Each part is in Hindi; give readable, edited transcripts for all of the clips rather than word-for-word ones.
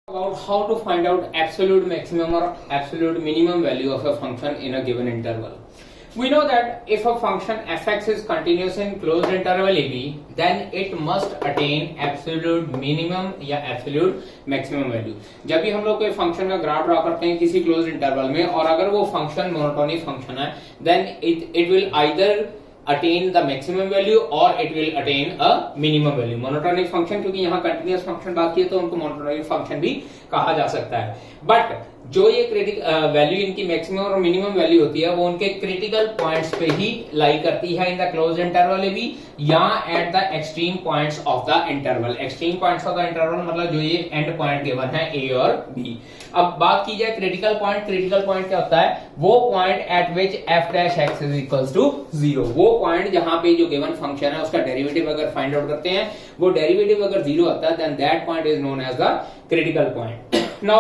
About how to find out absolute maximum or absolute minimum value of a function in a given interval. We know that if a function fx is continuous in closed interval ab, then it must attain absolute minimum या absolute maximum value. जब भी हम लोग कोई फंक्शन का ग्राफ ड्रॉ करते हैं किसी क्लोज इंटरवल में और अगर वो फंक्शन मोनोटोनिक फंक्शन है, then it will either attain the maximum value or it will attain a minimum value. Monotonic function, क्योंकि यहाँ कंटिन्यूअस फंक्शन बात की है तो उनको मोनोटोनिक फंक्शन भी कहा जा सकता है. बट जो ये वैल्यू इनकी मैक्सिमम और मिनिमम वैल्यू होती है वो उनके क्रिटिकल पॉइंट्स पे ही लाई करती है in the close interval A B या at the extreme points of the interval. Extreme points of the interval मतलब जो ये एंड पॉइंट गिवन है ए और बी. अब बात की जाए क्रिटिकल पॉइंट. क्रिटिकल पॉइंट क्या होता है? वो point at which f dash x is equals to 0. वो पॉइंट जहां पे जो गिवन फंक्शन है उसका डेरिवेटिव अगर फाइंड आउट करते हैं, वो डेरिवेटिव अगर 0 आता है, then that point is known as the critical point. Now,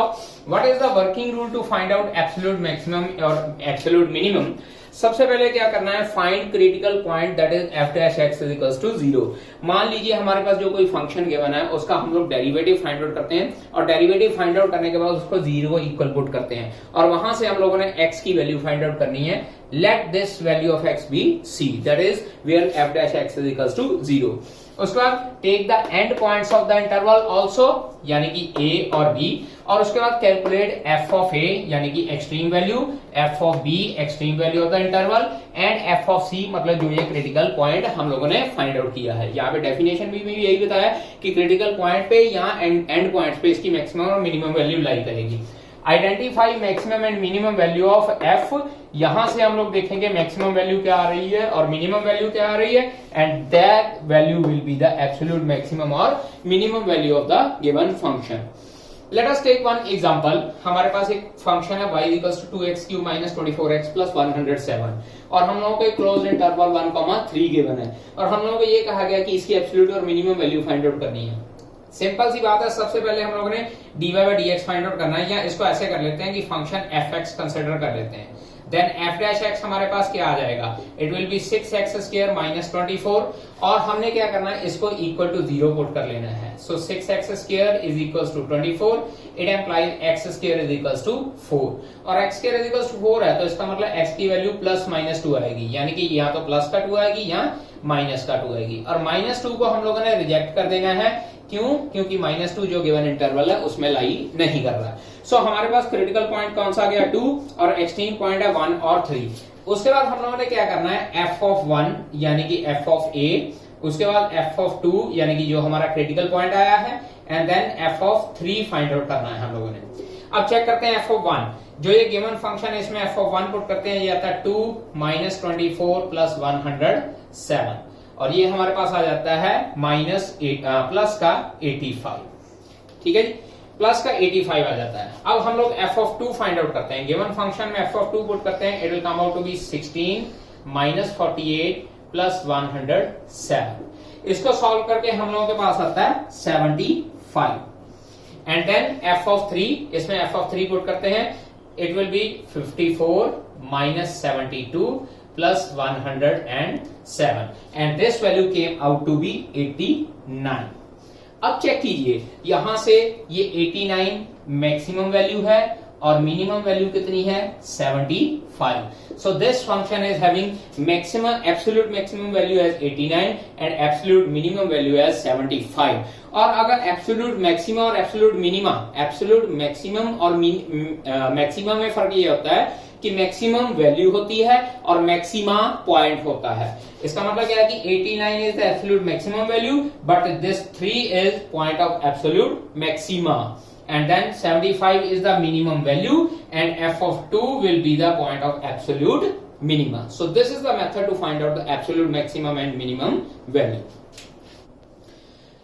what is the working rule to find out absolute maximum or absolute minimum? सबसे पहले क्या करना है? Find critical point that is f dash x is equals to 0. मान लीजिए हमारे पास जो कोई फंक्शन गिवन है उसका हम लोग डेरिवेटिव फाइंड आउट करते हैं और डेरिवेटिव फाइंड आउट करने के बाद उसको 0 को इक्वल पुट करते हैं और वहां से हम लोगों ने x की वैल्यू फाइंड आउट करनी है. Let this value of x be c, that is where f dash x is equals to 0. उसके बाद take the end points of the interval also, यानी कि a और b, और उसके बाद कैलकुलेट f ऑफ a यानी कि extreme value, f of b extreme value of the interval and f of c मतलब जो ये क्रिटिकल पॉइंट हम लोगों ने फाइंड आउट किया है. यहाँ पे डेफिनेशन भी यही बताया कि क्रिटिकल पॉइंट पे या एंड पॉइंट्स पे इसकी मैक्सिमम और मिनिमम वैल्यू लाई करेगी. Identify maximum and minimum value of f. यहां से हम लोग देखेंगे मैक्सिमम वैल्यू क्या आ रही है और मिनिमम वैल्यू क्या आ रही है, and that value will be the absolute maximum और minimum value of the given function. Let us take one example. हमारे पास एक फंक्शन है y equals to 2x³ minus 24x plus 107 और हम लोगों को एक क्लोज इंटरवल 1,3 गिवन है और हम लोगों को ये कहा गया कि इसकी एब्सोल्यूट और मिनिमम वैल्यू फाइंड आउट करनी है. सिंपल सी बात है, सबसे पहले हम लोगों ने dy by dx find out करना है, या इसको ऐसे कर लेते हैं कि फंक्शन fx कंसीडर कर लेते हैं. देन f डैश x हमारे पास क्या आ जाएगा? It will B 6x² minus 24 और हमने क्या करना है, इसको इक्वल टू 0 पुट कर लेना है. So 6x² is equals to 24. It implies x² is equals to 4 और x² इज इक्वल्स टू 4 है तो इसका मतलब x की वैल्यू प्लस माइनस 2 आएगी, यानी कि या तो प्लस का 2 आएगी या माइनस का 2 आएगी. और माइनस 2 को हम लोगों ने रिजेक्ट कर देना है. क्यों? क्योंकि माइनस 2 जो गिवन इंटरवल है उसमें लाई नहीं कर रहा है. सो हमारे पास क्रिटिकल पॉइंट कौन सा आ गया? 2 और एक्सट्रीम पॉइंट है 1 और 3. उसके बाद हम लोगों ने क्या करना है? f ऑफ 1 यानी कि f ऑफ a, उसके बाद f ऑफ 2 यानी कि जो हमारा क्रिटिकल पॉइंट आया है, and then f of 3 find out करना है हम लोगों ने. अब चेक करते हैं f ऑफ 1. जो ये गिवन फंक्शन है इसमें f ऑफ 1 पुट करते हैं, ये आता है 2 माइनस 24 प्लस 107 और ये हमारे पास आ जाता है प्लस का 85. ठीक है जी, प्लस का 85 आ जाता है. अब हम लोग f ऑफ 2 फाइंड आउट करते हैं. गिवन फंक्शन में f ऑफ 2 पुट करते हैं, it will come out to be 16 minus 48 plus 107. इसको सॉल्व करके हम लोगों के पास आता है 75 एंड देन f ऑफ 3, इसमें f ऑफ 3 पुट करते हैं, it will B 54 minus 72 plus 107 and this value came out to be 89. अब चेक कीजिए, यहां से ये 89 मैक्सिमम वैल्यू है और मिनिमम वैल्यू कितनी है? 75. So this function is having maximum absolute maximum value as 89 and absolute minimum value as 75. और अगर एब्सोल्यूट मैक्सिमम और एब्सोल्यूट मिनिमा, एब्सोल्यूट मैक्सिमम और मैक्सिमम में फर्क ये होता है कि मैक्सिमम वैल्यू होती है और मैक्सिमा पॉइंट होता है. इसका मतलब क्या है कि 89 is the absolute maximum value but this 3 is point of absolute maxima and then 75 is the minimum value and f of 2 will be the point of absolute minima. So this is the method to find out the absolute maximum and minimum value.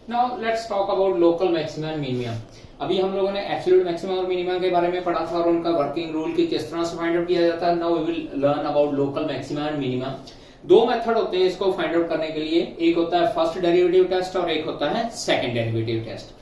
Now let's talk about local maximum and minimum. अभी हम लोगों ने एब्सोल्यूट मैक्सिमम और मिनिमम के बारे में पढ़ा था और उनका वर्किंग रूल की किस तरह से फाइंड आउट किया जाता है. Now we will learn about local maximum and minimum. दो मेथड होते हैं इसको फाइंड आउट करने के लिए. एक होता है फर्स्ट डेरिवेटिव टेस्ट और एक होता है second derivative test.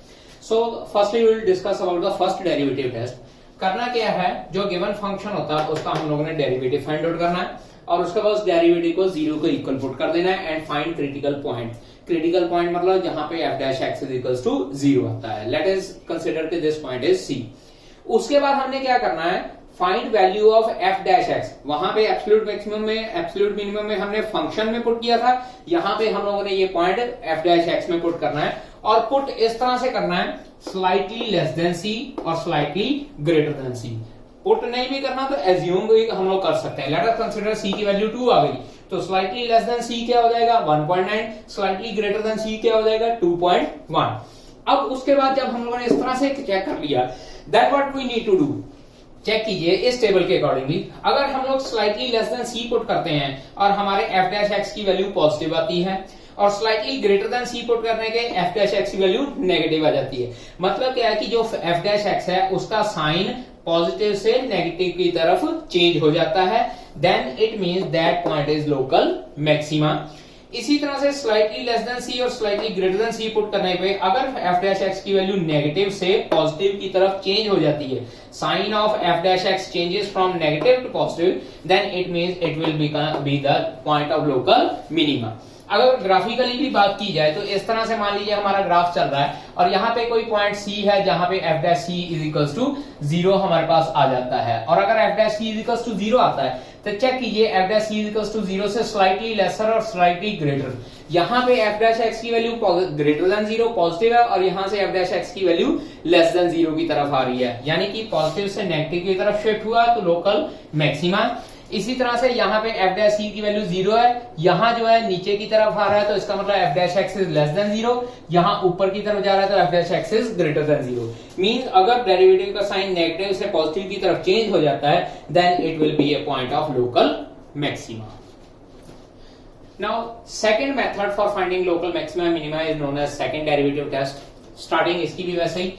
So firstly we will discuss about the first derivative test. करना क्या है, जो गिवन फंक्शन होता है उसका हम लोगों ने डेरिवेटिव फाइंड आउट करना है और उसके बाद डेरिवेटिव को 0 को इक्वल पुट कर देना है and find critical point. Critical point मतलब जहां पे f dash x is equals to 0 आता है. लेट अस कंसीडर कि दिस पॉइंट इज C. उसके बाद हमने क्या करना है, find value of f dash x. वहां पे एब्सोल्यूट मैक्सिमम में एब्सोल्यूट मिनिमम में हमने फंक्शन में पुट किया था, यहां पे हम लोगों ने ये पॉइंट f dash x में पुट करना है. और पुट इस तरह से करना है, स्लाइटली लेस देन C और slightly greater than C. Put नहीं भी करना तो एज्यूम भी हम लोग कर सकते हैं. लेट अस कंसीडर C की वैल्यू 2 आ गई, तो स्लाइटली लेस देन C क्या हो जाएगा 1.9, स्लाइटली ग्रेटर देन C क्या हो जाएगा 2.1. अब उसके बाद जब हम लोगों ने इस तरह से चेक कर लिया, then what we need to do, check कीजिए इस टेबल के अकॉर्डिंगली. अगर हम लोग slightly less than C put करते हैं और हमारे f dash x की वैल्यू पॉजिटिव आती है, और slightly greater than C put करने के f dash x की वैल्यू नेगेटिव आ जाती है. मतलब क्या है कि जो f dash x है उसका साइन पॉजिटिव से नेगेटिव की तरफ चेंज हो जाता है, then it means that point is local maxima. इसी तरह से स्लाइटली लेस देन C और slightly greater than C put करने पे अगर f dash x की वैल्यू नेगेटिव से पॉजिटिव की तरफ चेंज हो जाती है, sign of f dash x changes from negative to positive, then it means it will be the point of local minima. अगर ग्राफिकली भी बात की जाए तो इस तरह से मान लीजिए हमारा ग्राफ चल रहा है और यहाँ पे कोई पॉइंट C है जहां पे f dash C is equals to 0 हमारे पास आ जाता है. और अगर f dash C is equals to 0 आता है तो चेक कीजिए f dash C is equals to 0 से स्लाइटली लेसर और स्लाइटली ग्रेटर. यहाँ पे f dash x की वैल्यू ग्रेटर देन 0 पॉजिटिव है और यहाँ से f dash x की वैल्यू लेस देन 0 की तरफ आ रही है, यानी कि पॉजिटिव से नेगेटिव की तरफ शिफ्ट हुआ तो लोकल मैक्सिमा. इसी तरह से यहाँ पे f dash C की वैल्यू 0 है, यहाँ जो है नीचे की तरफ आ रहा है तो इसका मतलब f dash x is less than 0, यहाँ ऊपर की तरफ जा रहा है तो f dash x is greater than 0. Means अगर डेरिवेटिव का साइन नेगेटिव से पॉजिटिव की तरफ चेंज हो जाता है, then it will be a point of local maxima. Now second method for finding local maxima minima is known as second derivative test. Starting इसकी भी वैसे ही,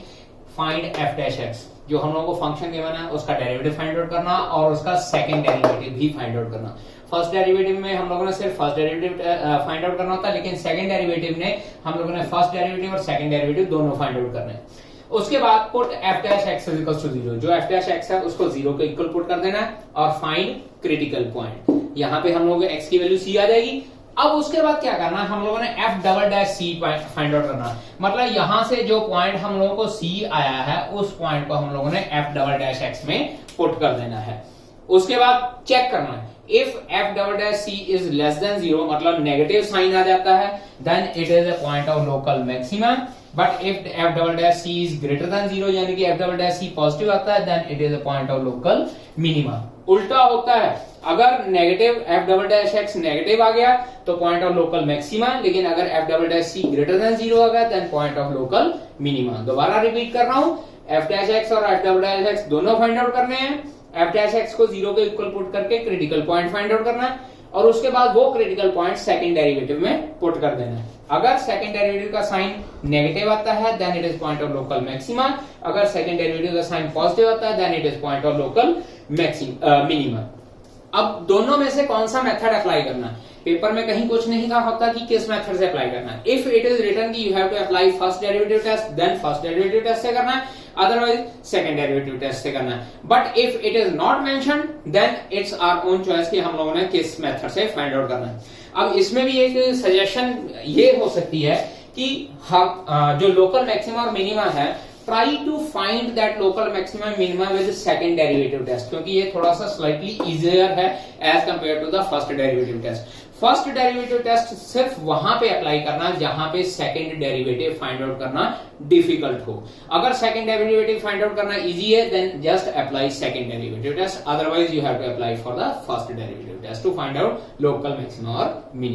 फाइंड f dash x. जो हम लोगों को फंक्शन गिवन है उसका डेरिवेटिव फाइंड आउट करना और उसका सेकंड डेरिवेटिव भी फाइंड आउट करना. फर्स्ट डेरिवेटिव में हम लोगों ने सिर्फ फर्स्ट डेरिवेटिव फाइंड आउट करना होता है, लेकिन सेकंड डेरिवेटिव ने हम लोगों ने फर्स्ट डेरिवेटिव और सेकंड डेरिवेटिव दोनों फाइंड आउट करने. उसके बाद put f dash x is equals to 0. जो f dash x है उसको 0 के इक्वल पुट कर देना है और फाइंड क्रिटिकल पॉइंट. यहाँ पे हम लोगों को x की वैल्यू C आ जाएगी. अब उसके बाद क्या करना है, हम लोगों ने f double dash C find out करना. मतलब यहां से जो पॉइंट हम लोगों को C आया है उस पॉइंट को हम लोगों ने f डबल डैश x में पुट कर देना है. उसके बाद चेक करना है, if f double dash C is less than 0 मतलब नेगेटिव साइन आ जाता है, then it is a point of local maxima. But if f double dash C is greater than 0 यानी कि f double dash C positive आता है, then it is a point of local मिनिमा. उल्टा होता है, अगर negative f double dash x negative आ गया तो पॉइंट ऑफ लोकल मैक्सिमा, लेकिन अगर f double dash C greater than 0 आ गया then point of local minima. दोबारा रिपीट कर रहा हूं, f डैश x और f डबल डैश x दोनों फाइंड आउट करने हैं. f डैश x को 0 के इक्वल पुट करके क्रिटिकल पॉइंट फाइंड आउट करना है और उसके बाद वो क्रिटिकल पॉइंट सेकंड डेरिवेटिव में पुट कर देना है. अगर सेकंड डेरिवेटिव का साइन नेगेटिव आता है then it is point of local maxima. अगर सेकंड डेरिवेटिव का साइन पॉजिटिव आता है then it is point of local minima. अब दोनों में से कौन सा मेथड अप्लाई करना है, पेपर में कहीं कुछ नहीं कहा होता कि किस मेथड से अप्लाई करना है. इफ इट इज रिटन कि you have to apply first derivative test, then first derivative test से करना है, अदरवाइज सेकंड डेरिवेटिव टेस्ट से करना है. But if it is not mentioned then it's our own choice कि हम लोगों ने किस मेथड से फाइंड आउट करना है. अब इसमें भी एक सजेशन ये हो सकती है कि जो लोकल मैक्सिमा और मिनिमा है, try to find that local maximum minimum with second derivative test, क्योंकि ये थोड़ा सा स्लाइटली इजियर है as compare to the first derivative test. First derivative test सिर्फ वहां पे अप्लाई करना जहां पे सेकंड डेरिवेटिव फाइंड आउट करना डिफिकल्ट हो. अगर सेकंड डेरिवेटिव फाइंड आउट करना इजी है then just apply second derivative test, otherwise you have to apply for the first derivative test to find out local maximum और मिनिमम.